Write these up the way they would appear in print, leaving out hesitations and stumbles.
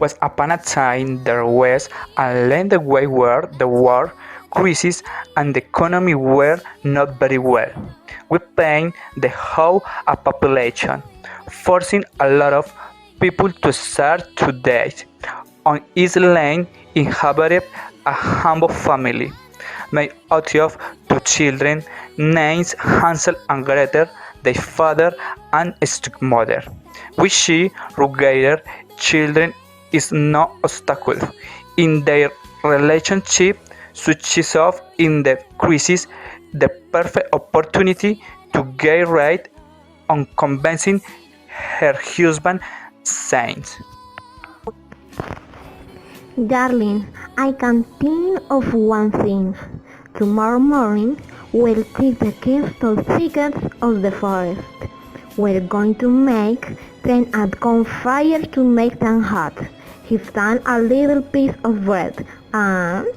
was upon a time there was a land away where the war, crisis, and the economy were not very well, whipping the whole a population, forcing a lot of people to start to death. On his land inhabited a humble family, made out of two children named Hansel and Gretel, their father and stepmother. With she rugged children is no obstacle in their relationship, switches off in the crisis the perfect opportunity to get right on convincing her husband Saint. Darling, I can think of one thing. Tomorrow morning, we'll take the keys to thickets of the forest. We're going to make them a campfire to make them hot. Give them a little piece of bread and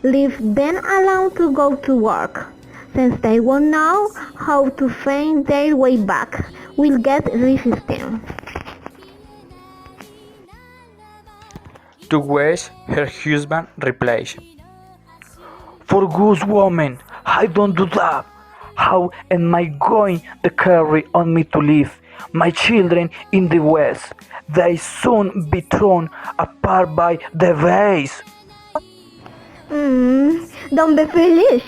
leave them alone to go to work. Since they won't know how to find their way back, we'll get resistance. To which her husband replied, "For good woman, I don't do that. How am I going to carry on me to leave my children in the west? They soon be thrown apart by the waves." Don't be foolish.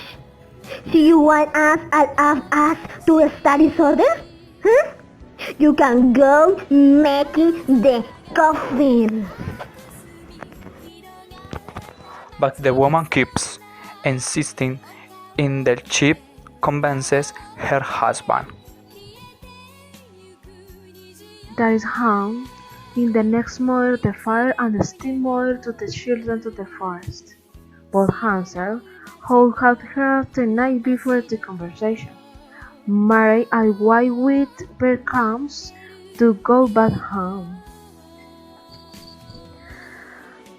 Do you want us and us to study further? Huh? You can go making the coffin. But the woman keeps insisting in the ship convinces her husband. That is how, in the next morning, the fire and the steam mother took the children to the forest. But Hansel, who had heard the night before the conversation, made a white with bird comes to go back home.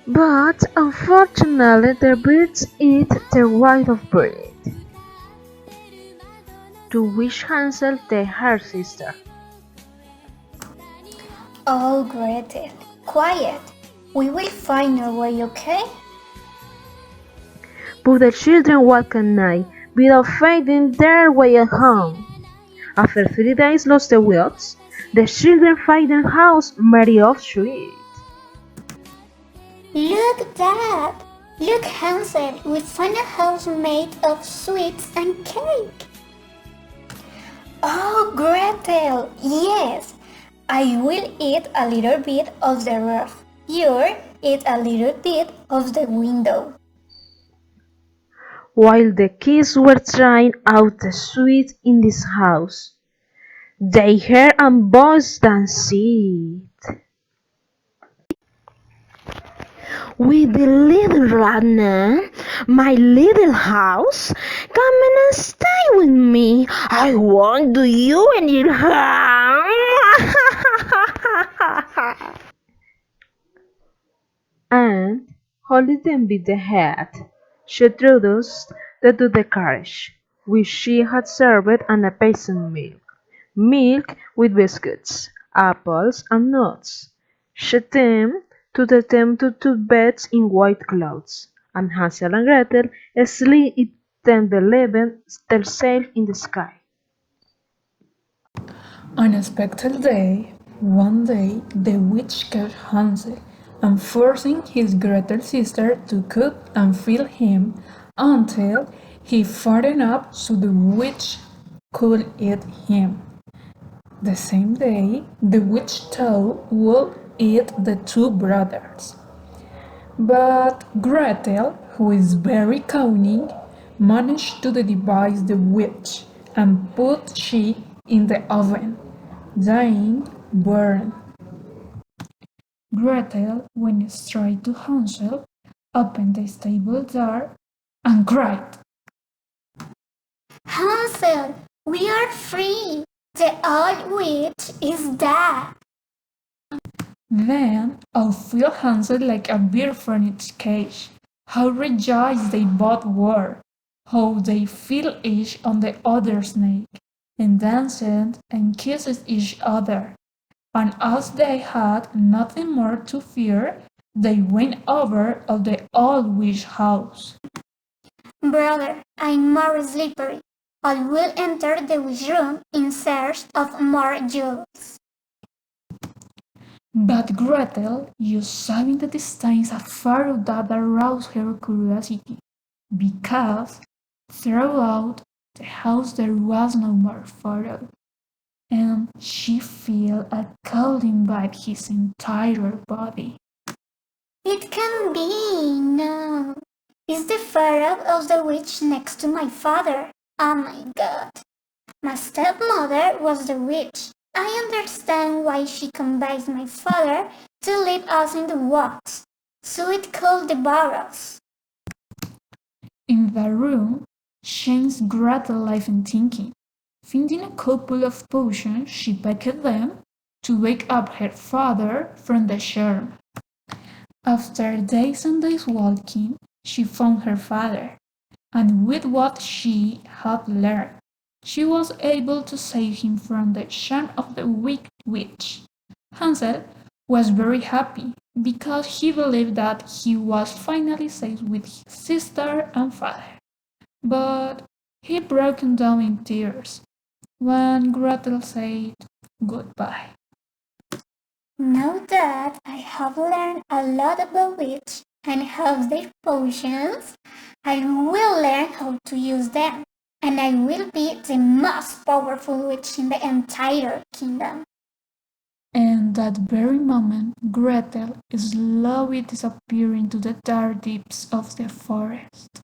But unfortunately, the birds eat the white of bread. To which Hansel the her sister. Oh, Gretel, quiet. We will find our way, okay? But the children walked at night without finding their way at home. After 3 days lost the wheels, the children find a house made of sweet. Look, Dad! Look, Hansel, we found a house made of sweets and cake. Oh, Gretel, yes! I will eat a little bit of the roof. You eat a little bit of the window. While the kids were trying out the sweets in this house, they heard a voice that said, With the little Radna, my little house, come and stay with me. I won't do you any harm. and holding them by the head, she introduced them to the carriage, which she had served and a peasant milk with biscuits, apples, and nuts. She them to the two beds in white clothes, and Hansel and Gretel sleep in them believing their sail in the sky. Unexpected day. One day, the witch caught Hansel and forcing his Gretel sister to cook and feed him until he fattened up so the witch could eat him. The same day, the witch thought would eat the two brothers. But Gretel, who is very cunning, managed to devise the witch and put she in the oven, dying burned. Gretel went straight to Hansel, opened the stable door, and cried, Hansel, we are free. The old witch is dead. Then out flew Hansel like a bird from its cage. How rejoiced they both were! How they filled each on the other's neck, and danced and kissed each other. And as they had nothing more to fear, They went over of the old witch house. Brother, I'm more slippery. I will enter the witch room in search of more jewels. But Gretel used saving the distance a furrow that aroused her curiosity, because throughout the house there was no more furrow, and she felt a cold invade his entire body. It can be, no. It's the pharaoh of the witch next to my father. Oh my god. My stepmother was the witch. I understand why she convinced my father to leave us in the woods, so it could devour us. In the room, changed Gretel life and thinking. Finding a couple of potions, she packed them to wake up her father from the charm. After days and days walking, she found her father, and with what she had learned, she was able to save him from the charm of the wicked witch. Hansel was very happy because he believed that he was finally safe with his sister and father. But he broke down in tears when Gretel said goodbye. Now that I have learned a lot about witch and how their potions, I will learn how to use them, and I will be the most powerful witch in the entire kingdom. And that very moment, Gretel slowly disappeared into the dark deeps of the forest,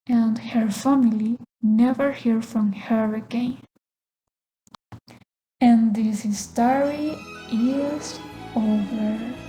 and her family never heard from her again. And this story is over.